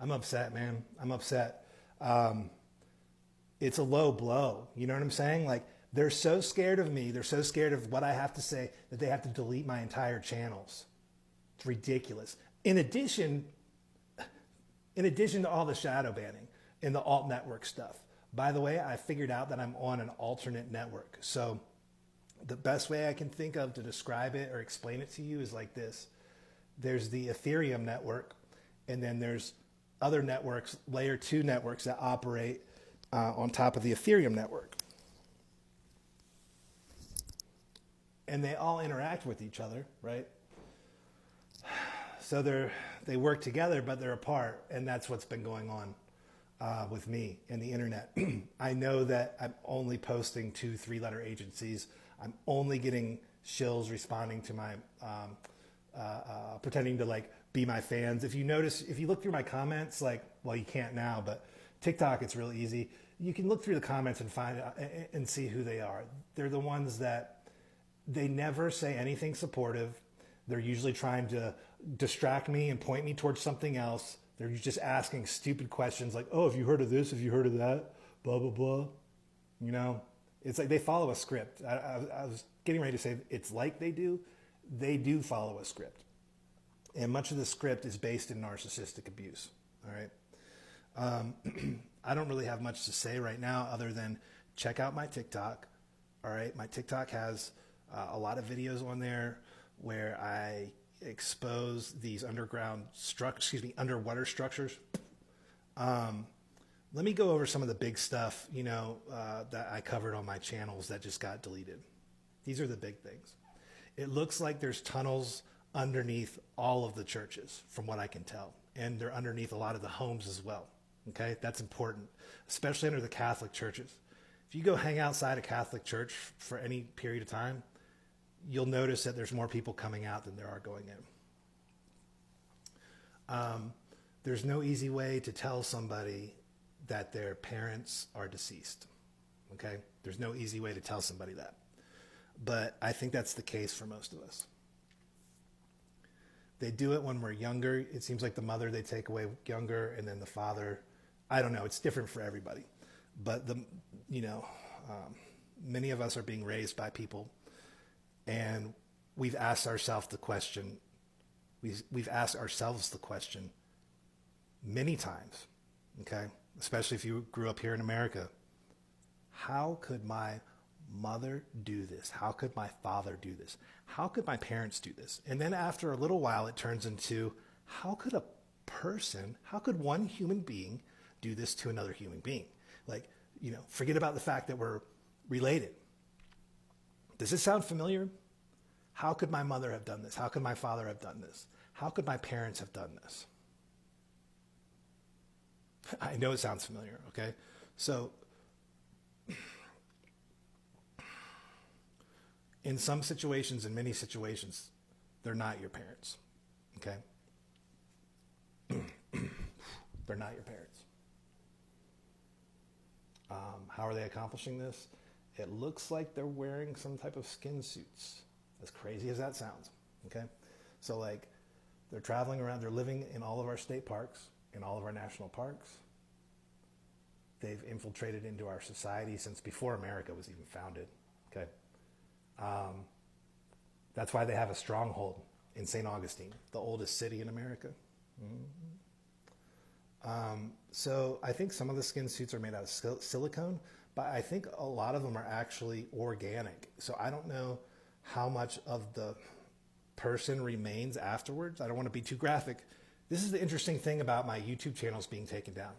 I'm upset, man. I'm upset. It's a low blow. You know what I'm saying? Like, they're so scared of me. They're so scared of what I have to say that they have to delete my entire channels. It's ridiculous. In addition to all the shadow banning and the alt network stuff. By the way, I figured out that I'm on an alternate network. So the best way I can think of to describe it or explain it to you is like this. There's the Ethereum network, and then there's other networks, layer 2 networks that operate on top of the Ethereum network. And they all interact with each other, right? So they work together, but they're apart, and that's what's been going on with me and the internet. I know that I'm only posting 2 3-letter agencies. I'm only getting shills responding to my, pretending to like be my fans. If you notice, if you look through my comments, like, well, you can't now, but TikTok, it's real easy. You can look through the comments and find and see who they are. They're the ones that they never say anything supportive. They're usually trying to distract me and point me towards something else. They're just asking stupid questions like, oh, have you heard of this? Have you heard of that? Blah, blah, blah. You know, it's like they follow a script. I was getting ready to say it's like they do. They do follow a script. And much of the script is based in narcissistic abuse. All right. I don't really have much to say right now other than check out my TikTok. All right. My TikTok has a lot of videos on there where I expose these underwater structures. Let me go over some of the big stuff, you know, that I covered on my channels that just got deleted. These are the big things. It looks like there's tunnels underneath all of the churches, from what I can tell, and they're underneath a lot of the homes as well. Okay, that's important, especially under the Catholic churches. If you go hang outside a Catholic church for any period of time, you'll notice that there's more people coming out than there are going in. There's no easy way to tell somebody that their parents are deceased. Okay, there's no easy way to tell somebody that. But I think that's the case for most of us. They do it when we're younger. It seems like the mother they take away younger, and then the father, I don't know, it's different for everybody. But many of us are being raised by people, and we've asked ourselves the question, many times, okay? Especially if you grew up here in America. How could my mother do this? How could my father do this? How could my parents do this? And then after a little while, it turns into, how could one human being do this to another human being? Like, you know, forget about the fact that we're related. Does this sound familiar? How could my mother have done this? How could my father have done this? How could my parents have done this? I know it sounds familiar, okay? So, in some situations, in many situations, they're not your parents, okay? They're not your parents. How are they accomplishing this? It looks like they're wearing some type of skin suits, as crazy as that sounds, okay? So like, they're traveling around, they're living in all of our state parks, in all of our national parks. They've infiltrated into our society since before America was even founded, okay? That's why they have a stronghold in St. Augustine, the oldest city in America. So I think some of the skin suits are made out of silicone, but I think a lot of them are actually organic. So I don't know how much of the person remains afterwards. I don't want to be too graphic. This is the interesting thing about my YouTube channels being taken down.